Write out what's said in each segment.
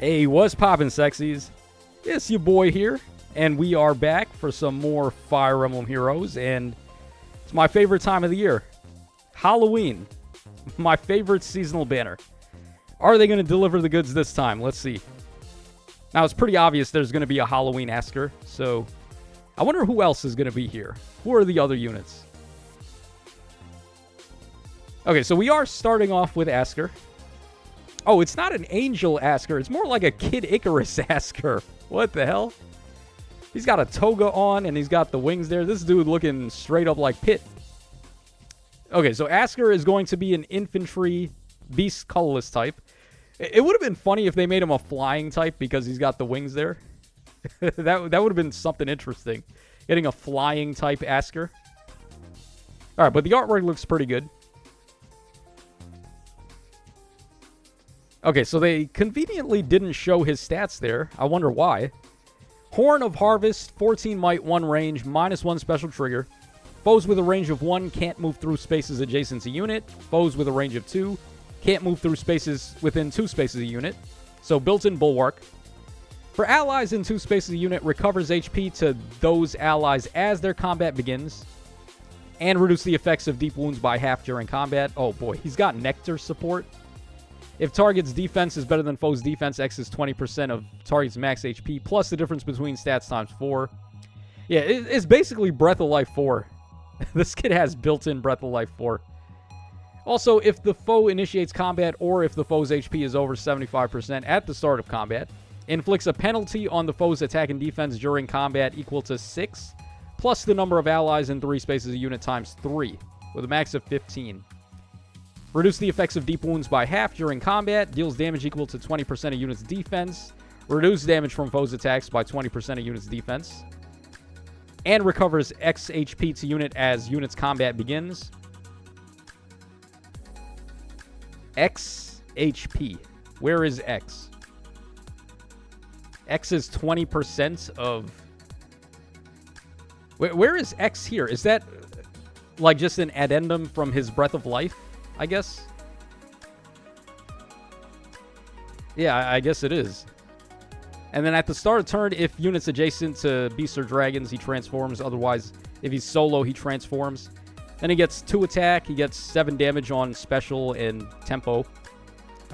Hey, what's poppin', sexies? It's your boy here, and we are back for some more Fire Emblem Heroes, and it's my favorite time of the year. Halloween. My favorite seasonal banner. Are they going to deliver the goods this time? Let's see. Now, it's pretty obvious there's going to be a Halloween Askr, so I wonder who else is going to be here. Who are the other units? Okay, so we are starting off with Askr. Oh, it's not an Angel Askr. It's more like a Kid Icarus Askr. What the hell? He's got a toga on, and he's got the wings there. This dude looking straight up like Pit. Okay, so Askr is going to be an infantry beast colorless type. It would have been funny if they made him a flying type because he's got the wings there. that would have been something interesting. Getting a flying type Askr. Alright, but the artwork looks pretty good. Okay, so they conveniently didn't show his stats there. I wonder why. Horn of Harvest, 14 might, 1 range, -1 special trigger. Foes with a range of 1 can't move through spaces adjacent to unit. Foes with a range of 2 can't move through spaces within 2 spaces a unit. So built-in bulwark. For allies in 2 spaces a unit, recovers HP to those allies as their combat begins. And reduce the effects of deep wounds by half during combat. Oh boy, he's got Nectar support. If target's defense is better than foe's defense, X is 20% of target's max HP, plus the difference between stats times 4. Yeah, it's basically Breath of Life 4. This kid has built-in Breath of Life 4. Also, if the foe initiates combat, or if the foe's HP is over 75% at the start of combat, inflicts a penalty on the foe's attack and defense during combat equal to 6, plus the number of allies in 3 spaces a unit times 3, with a max of 15. Reduce the effects of deep wounds by half during combat. Deals damage equal to 20% of unit's defense. Reduce damage from foes' attacks by 20% of unit's defense. And recovers X HP to unit as unit's combat begins. X HP. Where is X? X is 20% of... Where is X here? Is that like just an addendum from his Breath of Life? I guess. Yeah, I guess it is. And then at the start of turn, if units adjacent to beasts or dragons, he transforms. Otherwise, if he's solo, he transforms. Then he gets 2 attack. He gets 7 damage on special and tempo.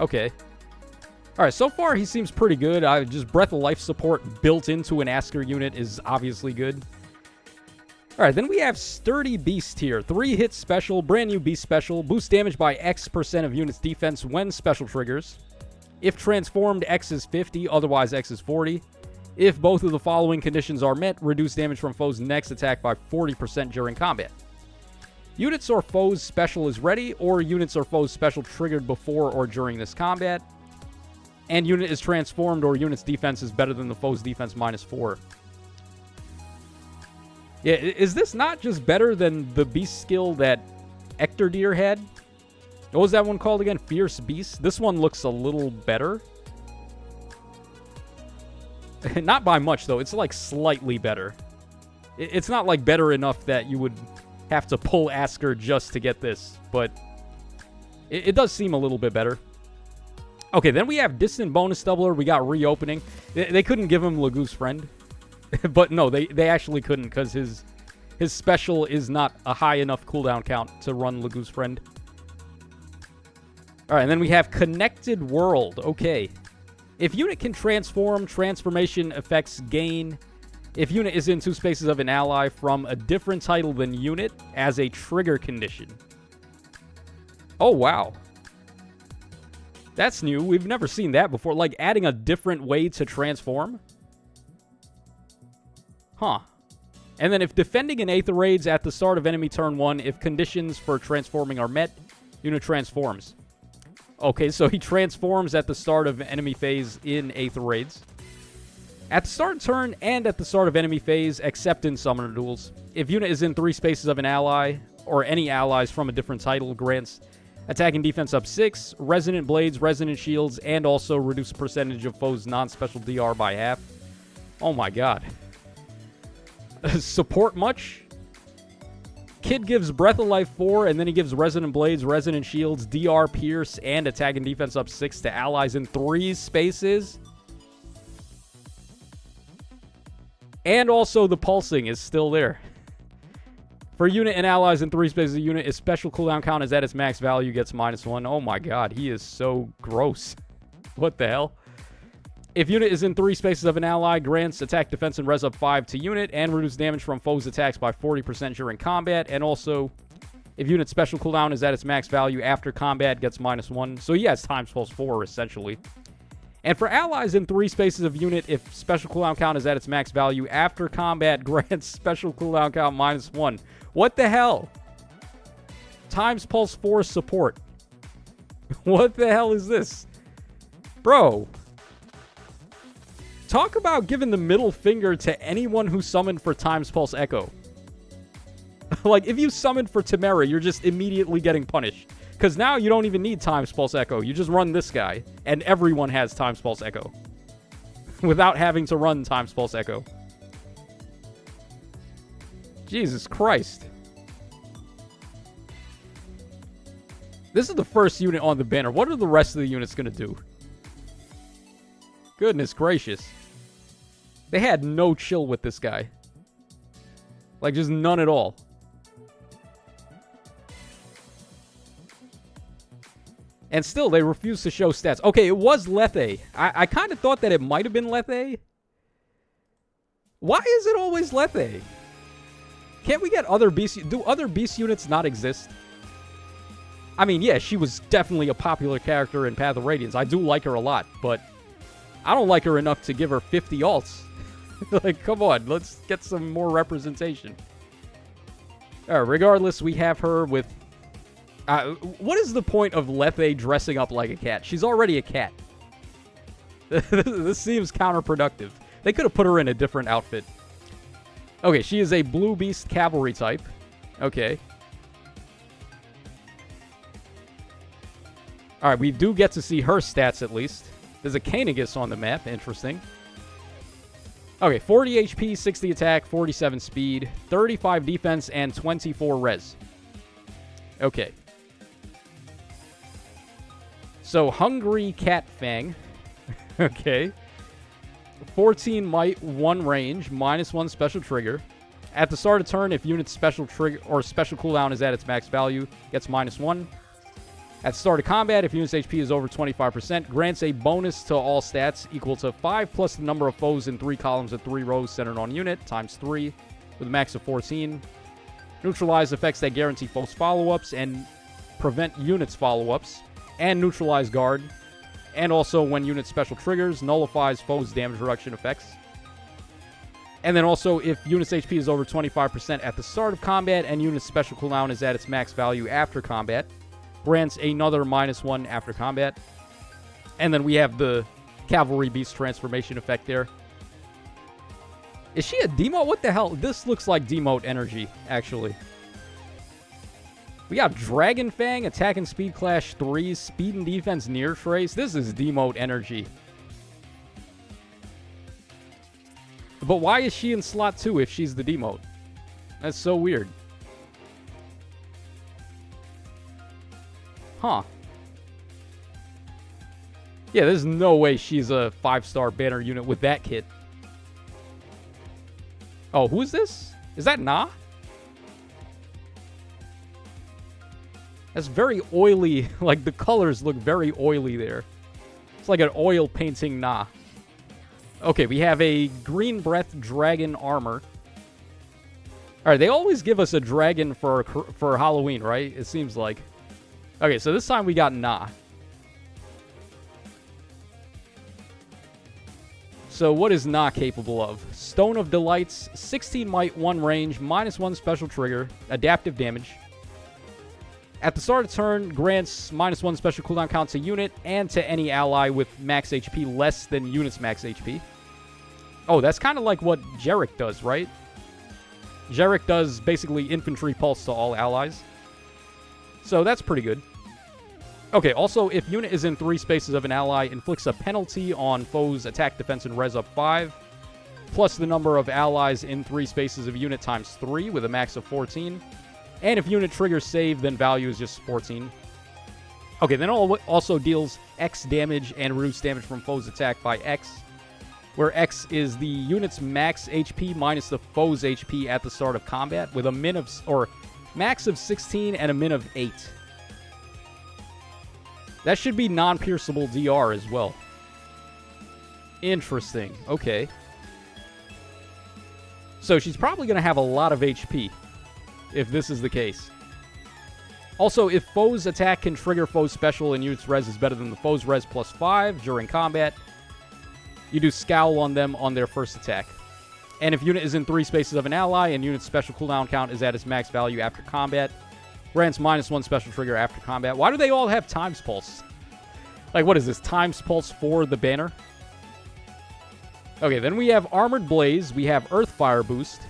Okay. Alright, so far he seems pretty good. Just Breath of Life support built into an Askr unit is obviously good. Alright, then we have Sturdy Beast here. 3 hit special, brand new beast special. Boost damage by X% of unit's defense when special triggers. If transformed, X is 50, otherwise X is 40. If both of the following conditions are met, reduce damage from foe's next attack by 40% during combat. Units or foes special is ready, or units or foes special triggered before or during this combat. And unit is transformed, or unit's defense is better than the foe's defense -4. Yeah, is this not just better than the beast skill that Ectordeer had? What was that one called again? Fierce Beast? This one looks a little better. Not by much, though. It's like slightly better. It's not like better enough that you would have to pull Askr just to get this, but it does seem a little bit better. Okay, then we have Distant Bonus Doubler. We got Reopening. They couldn't give him Lagoo's Friend. But no, they actually couldn't, because his special is not a high enough cooldown count to run Lagoo's Friend. Alright, and then we have Connected World. Okay. If unit can transform, transformation effects gain. If unit is in 2 spaces of an ally from a different title than unit as a trigger condition. Oh, wow. That's new. We've never seen that before. Like, adding a different way to transform. Huh. And then if defending an Aether Raids at the start of enemy turn 1, if conditions for transforming are met, unit transforms. Okay, so he transforms at the start of enemy phase in Aether Raids. At the start of turn and at the start of enemy phase, except in Summoner Duels. If unit is in 3 spaces of an ally, or any allies from a different title, grants attack and defense up 6, Resonant Blades, Resonant Shields, and also reduce percentage of foes' non-special DR by half. Oh my god. Support much? Kid gives Breath of Life 4, and then he gives Resonant Blades, Resonant Shields, DR Pierce, and attack and defense up 6 to allies in 3 spaces. And also the pulsing is still there. For unit and allies in 3 spaces of unit, if special cooldown count is at its max value, gets -1. Oh my god, he is so gross. What the hell? If unit is in 3 spaces of an ally, grants attack, defense, and res up 5 to unit, and reduce damage from foes' attacks by 40% during combat. And also, if unit special cooldown is at its max value after combat, gets -1. So he has times pulse 4, essentially. And for allies in 3 spaces of unit, if special cooldown count is at its max value after combat, grants special cooldown count -1. What the hell? Times pulse 4 support. What the hell is this? Bro. Talk about giving the middle finger to anyone who summoned for times pulse echo. Like, if you summoned for Temera, you're just immediately getting punished. Because now you don't even need times pulse echo. You just run this guy, and everyone has times pulse echo. Without having to run times pulse echo. Jesus Christ. This is the first unit on the banner. What are the rest of the units going to do? Goodness gracious. They had no chill with this guy. Like, just none at all. And still, they refuse to show stats. Okay, it was Lethe. I kind of thought that it might have been Lethe. Why is it always Lethe? Can't we get other beast... Do other beast units not exist? I mean, yeah, she was definitely a popular character in Path of Radiance. I do like her a lot, but I don't like her enough to give her 50 alts. Like, come on, let's get some more representation. Alright, regardless, we have her with... what is the point of Lethe dressing up like a cat? She's already a cat. This seems counterproductive. They could have put her in a different outfit. Okay, she is a blue beast cavalry type. Okay. Alright, we do get to see her stats at least. There's a Kanagus on the map. Interesting. Okay, 40 HP, 60 attack, 47 speed, 35 defense, and 24 res. Okay. So, Hungry Cat Fang. Okay. 14 might, 1 range, -1 special trigger. At the start of turn, if unit's special trigger or special cooldown is at its max value, gets -1. At the start of combat, if unit's HP is over 25%, grants a bonus to all stats equal to 5 plus the number of foes in 3 columns and 3 rows centered on unit, times 3, with a max of 14. Neutralize effects that guarantee foes follow-ups and prevent units follow-ups. And neutralize guard. And also, when unit special triggers, nullifies foes' damage reduction effects. And then also, if unit's HP is over 25% at the start of combat and unit's special cooldown is at its max value after combat, grants another -1 after combat. And then we have the Cavalry Beast transformation effect there. Is she a demote? What the hell? This looks like demote energy, actually. We got Dragon Fang, attack and speed clash 3, speed and defense near trace. This is demote energy. But why is she in slot 2 if she's the demote? That's so weird. Huh. Yeah, there's no way she's a 5-star banner unit with that kit. Oh, who is this? Is that Na? That's very oily. Like, the colors look very oily there. It's like an oil painting Na. Okay, we have a Green Breath Dragon Armor. Alright, they always give us a dragon for Halloween, right? It seems like. Okay, so this time we got Na. So what is Na capable of? Stone of Delights, 16 might, 1 range, -1 special trigger, adaptive damage. At the start of turn, grants -1 special cooldown count to unit and to any ally with max HP less than unit's max HP. Oh, that's kind of like what Jarek does, right? Jarek does basically infantry pulse to all allies. So that's pretty good. Okay, also, if unit is in 3 spaces of an ally, inflicts a penalty on foes' attack, defense, and res up 5, plus the number of allies in 3 spaces of unit times 3 with a max of 14. And if unit triggers save, then value is just 14. Okay, then also deals X damage and reduce damage from foes' attack by X. where X is the unit's max HP minus the foe's HP at the start of combat, with a max of 16 and a min of 8. That should be non-pierceable DR as well. Interesting. Okay. So she's probably going to have a lot of HP if this is the case. Also, if foe's attack can trigger foe's special and unit's res is better than the foe's res plus 5 during combat, you do Scowl on them on their first attack. And if unit is in 3 spaces of an ally and unit's special cooldown count is at its max value after combat, grants -1 special trigger after combat. Why do they all have Times Pulse? Like, what is this? Times Pulse for the banner? Okay, then we have Armored Blaze. We have Earthfire Boost.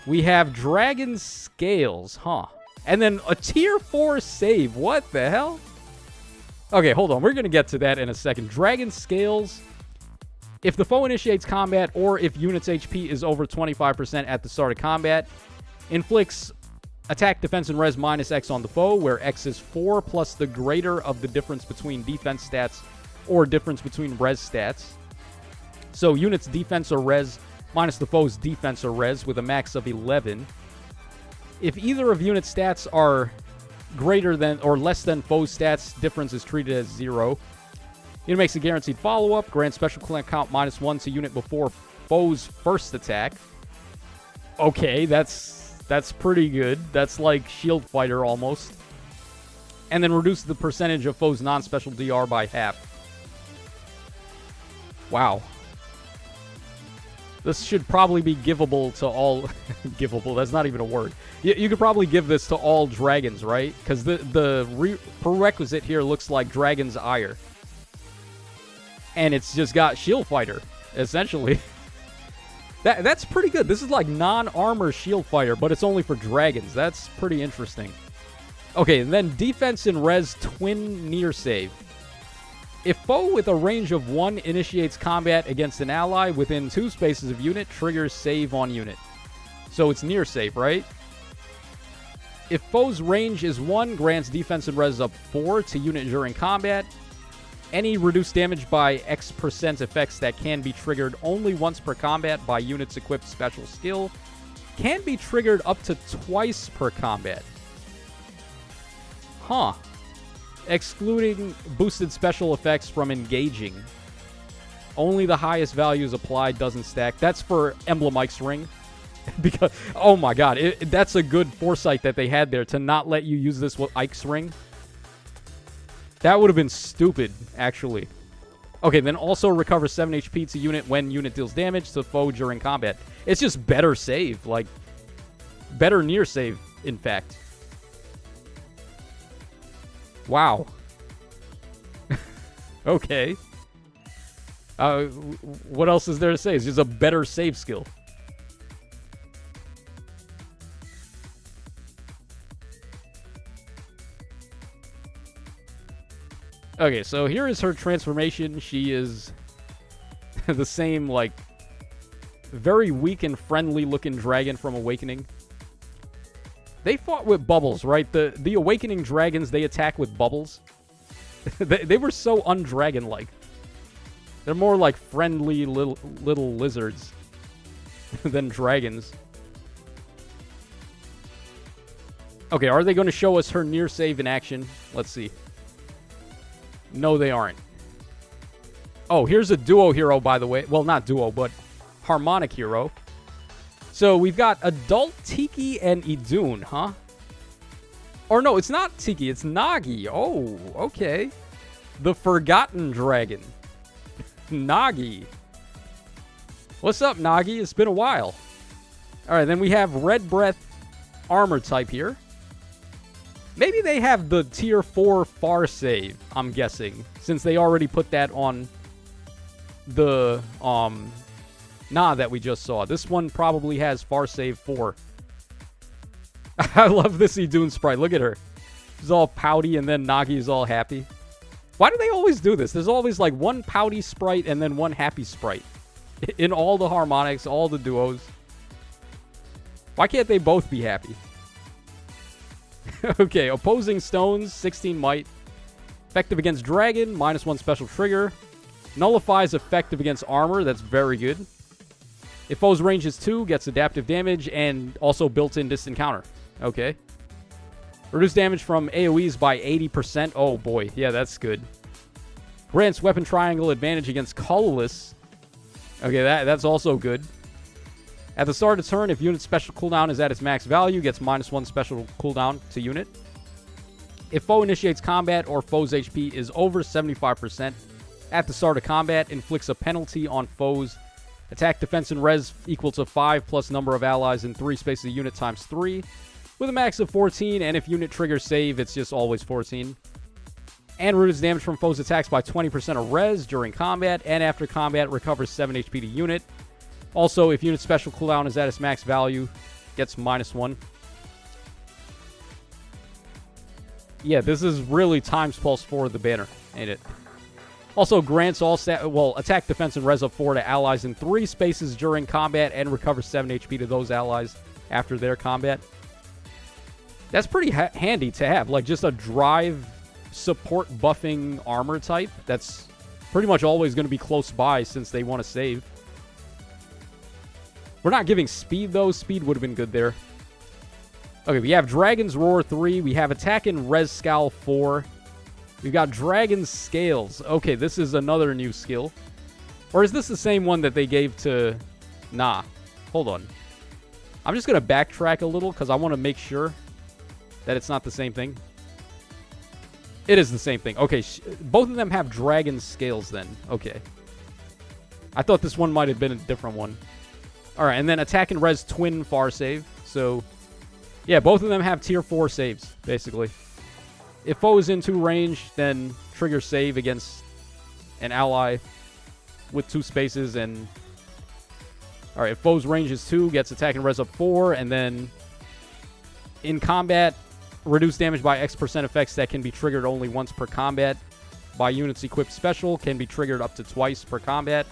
We have Dragon Scales, huh? And then a tier 4 save. What the hell? Okay, hold on. We're going to get to that in a second. Dragon Scales. If the foe initiates combat or if unit's HP is over 25% at the start of combat, inflicts attack, defense, and res -X on the foe, where X is 4 plus the greater of the difference between defense stats or difference between res stats. So unit's defense or res minus the foe's defense or res with a max of 11. If either of unit's stats are greater than or less than foe's stats, difference is treated as 0. Unit makes a guaranteed follow-up, grants special cooldown count -1 to unit before foe's first attack. Okay, that's pretty good. That's like Shield Fighter almost. And then reduce the percentage of foe's non-special DR by half. Wow. This should probably be givable to all... givable, that's not even a word. You could probably give this to all dragons, right? Because the prerequisite here looks like Dragon's Ire. And it's just got Shield Fighter, essentially. That's pretty good. This is like non-armor Shield Fighter, but it's only for dragons. That's pretty interesting. Okay, and then Defense and Res Twin Near Save. If foe with a range of 1 initiates combat against an ally within 2 spaces of unit, triggers save on unit. So it's near save, right? If foe's range is 1, grants defense and res up 4 to unit during combat. Any reduced damage by X% effects that can be triggered only once per combat by units equipped special skill can be triggered up to twice per combat. Huh. Excluding boosted special effects from engaging. Only the highest values applied, doesn't stack. That's for Emblem Ike's Ring. Because, oh my god, that's a good foresight that they had there to not let you use this with Ike's Ring. That would have been stupid, actually. Okay, then also recover 7 HP to unit when unit deals damage to foe during combat. It's just better save, like, better near save, in fact. Wow. Okay. What else is there to say? It's just a better save skill. Okay, so here is her transformation. She is the same, like, very weak and friendly looking dragon from Awakening. They fought with bubbles, right? The Awakening dragons, they attack with bubbles. they were so undragon-like. They're more like friendly little lizards than dragons. Okay, are they going to show us her near save in action? Let's see. No, they aren't. Oh, here's a duo hero, by the way. Well, not duo, but harmonic hero. So we've got Adult Tiki and Idun, huh? Or no, it's not Tiki, it's Nagi. Oh, okay. The Forgotten Dragon. Nagi. What's up, Nagi? It's been a while. Alright, then we have Red Breath armor type here. Maybe they have the tier 4 far save, I'm guessing, since they already put that on the that we just saw. This one probably has far save 4. I love this Idun sprite. Look at her. She's all pouty and then Nagi's all happy. Why do they always do this? There's always like one pouty sprite and then one happy sprite. In all the harmonics, all the duos. Why can't they both be happy? Okay, opposing stones, 16 might. Effective against dragon, -1 special trigger. Nullifies effective against armor. That's very good. If foe's range is 2, gets adaptive damage and also built-in distant counter. Okay. Reduce damage from AoEs by 80%. Oh boy, yeah, that's good. Grants weapon triangle advantage against colorless. Okay, that's also good. At the start of turn, if unit special cooldown is at its max value, gets -1 special cooldown to unit. If foe initiates combat or foe's HP is over 75% at the start of combat, inflicts a penalty on foes. Attack, defense, and res equal to 5 plus number of allies in 3 spaces of unit times 3 with a max of 14, and if unit triggers save, it's just always 14. And reduces damage from foes' attacks by 20% of res during combat, and after combat recovers 7 HP to unit. Also, if unit special cooldown is at its max value, gets -1. Yeah, this is really times pulse for the banner, ain't it? Also grants all attack, defense, and res of 4 to allies in 3 spaces during combat and recovers 7 HP to those allies after their combat. That's pretty handy to have, like just a drive support buffing armor type that's pretty much always going to be close by since they want to save. We're not giving speed, though. Speed would have been good there. Okay, we have Dragon's Roar 3. We have Attack and Res Scowl 4. We've got Dragon's Scales. Okay, this is another new skill. Or is this the same one that they gave to... Nah. Hold on. I'm just going to backtrack a little because I want to make sure that it's not the same thing. It is the same thing. Okay, both of them have Dragon Scales then. Okay. I thought this one might have been a different one. Alright, and then Attack and Res Twin Far Save. So, yeah, both of them have tier 4 saves, basically. If foe is in 2 range, then trigger save against an ally with 2 spaces. And alright, if foe's range is 2, gets attack and res up 4. And then in combat, reduce damage by X% effects that can be triggered only once per combat. By units equipped special, can be triggered up to twice per combat.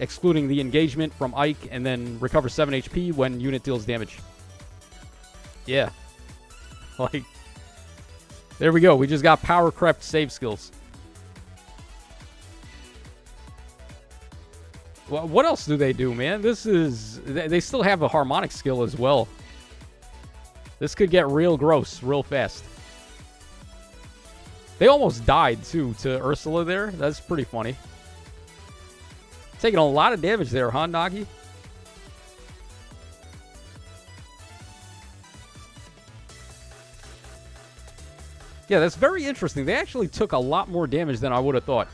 Excluding the engagement from Ike. And then recover 7 HP when unit deals damage. Yeah. Like... There we go. We just got power crept save skills. Well, what else do they do, man? This is... They still have a harmonic skill as well. This could get real gross real fast. They almost died, too, to Ursula there. That's pretty funny. Taking a lot of damage there, huh, Nagi? Yeah, that's very interesting. They actually took a lot more damage than I would have thought.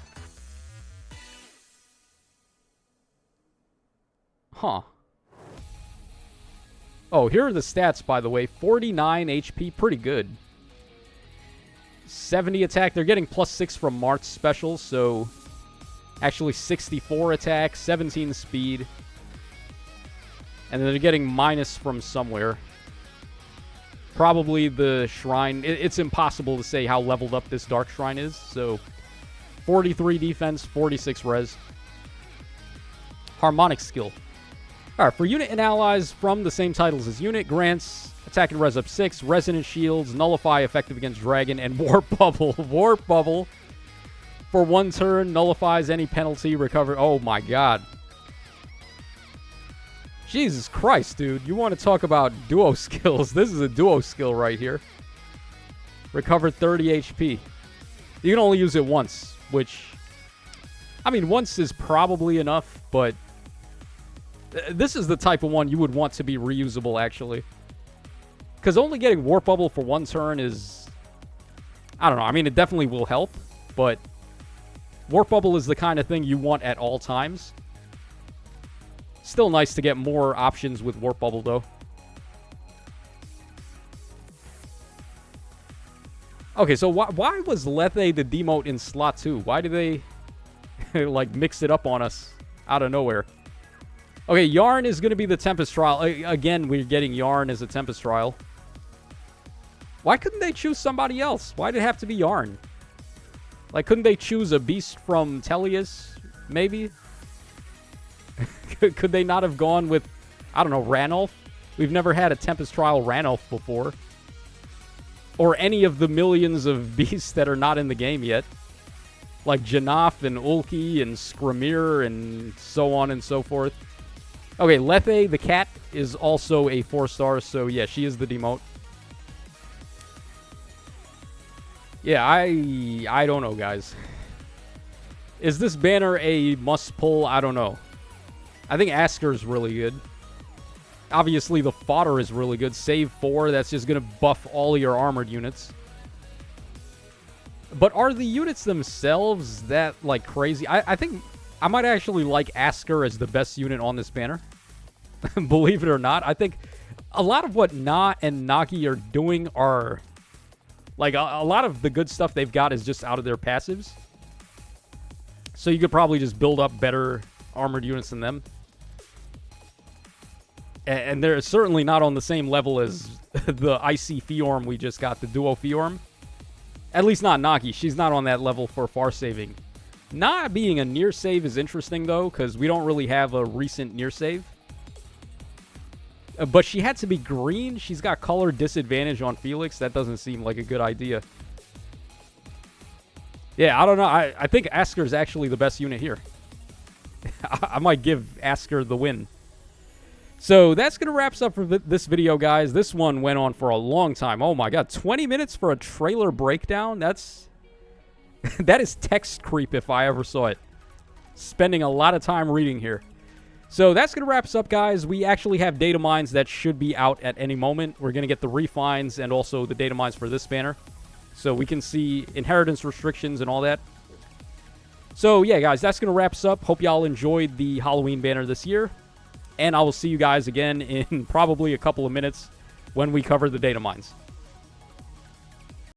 Huh. Oh, here are the stats, by the way. 49 HP, pretty good. 70 attack. They're getting +6 from Mart's special, so... Actually, 64 attack, 17 speed. And then they're getting minus from somewhere. Probably the shrine. It's impossible to say how leveled up this dark shrine is. So, 43 defense, 46 res. Harmonic skill. Alright, for unit and allies from the same titles as unit, grants attack and res up 6, resonant shields, nullify effective against dragon, and warp bubble. Warp bubble. For 1 turn, nullifies any penalty, recover. Oh my god. Jesus Christ, dude. You want to talk about duo skills. This is a duo skill right here. Recover 30 HP. You can only use it once, which... I mean, once is probably enough, but... This is the type of one you would want to be reusable, actually. Because only getting Warp Bubble for 1 turn is... I don't know. I mean, it definitely will help, but... Warp Bubble is the kind of thing you want at all times. Still nice to get more options with Warp Bubble, though. Okay, so why was Lethe the demote in slot 2? Why did they, like, mix it up on us out of nowhere? Okay, Yarn is going to be the Tempest Trial. Again, we're getting Yarn as a Tempest Trial. Why couldn't they choose somebody else? Why did it have to be Yarn? Like, couldn't they choose a beast from Tellius, maybe? Could they not have gone with, I don't know, Ranulf? We've never had a Tempest Trial Ranulf before. Or any of the millions of beasts that are not in the game yet. like Janaf and Ulki and Skramir and so on and so forth. Okay, Lethe, the cat, is also a 4-star, so yeah, she is the demote. Yeah, I don't know, guys. Is this banner a must-pull? I don't know. I think Askr is really good. Obviously, the Fodder is really good. Save 4, that's just going to buff all of your armored units. But are the units themselves that, like, crazy? I think I might actually like Askr as the best unit on this banner. Believe it or not. I think a lot of what Na and Nagi are doing are... Like, a lot of the good stuff they've got is just out of their passives. So you could probably just build up better armored units than them. And they're certainly not on the same level as the Icy Fiorm we just got, the Duo Fiorm. At least not Nagi. She's not on that level for far saving. Not being a near save is interesting, though, because we don't really have a recent near save. But she had to be green. She's got color disadvantage on Felix. That doesn't seem like a good idea. Yeah, I don't know. I think Askr is actually the best unit here. I might give Askr the win. So that's going to wrap us up for this video, guys. This one went on for a long time. Oh my god, 20 minutes for a trailer breakdown? That's... that is text creep if I ever saw it. Spending a lot of time reading here. So that's going to wrap us up, guys. We actually have data mines that should be out at any moment. We're going to get the refines and also the data mines for this banner. So we can see inheritance restrictions and all that. So yeah, guys, that's going to wrap us up. Hope y'all enjoyed the Halloween banner this year. And I will see you guys again in probably a couple of minutes when we cover the data mines.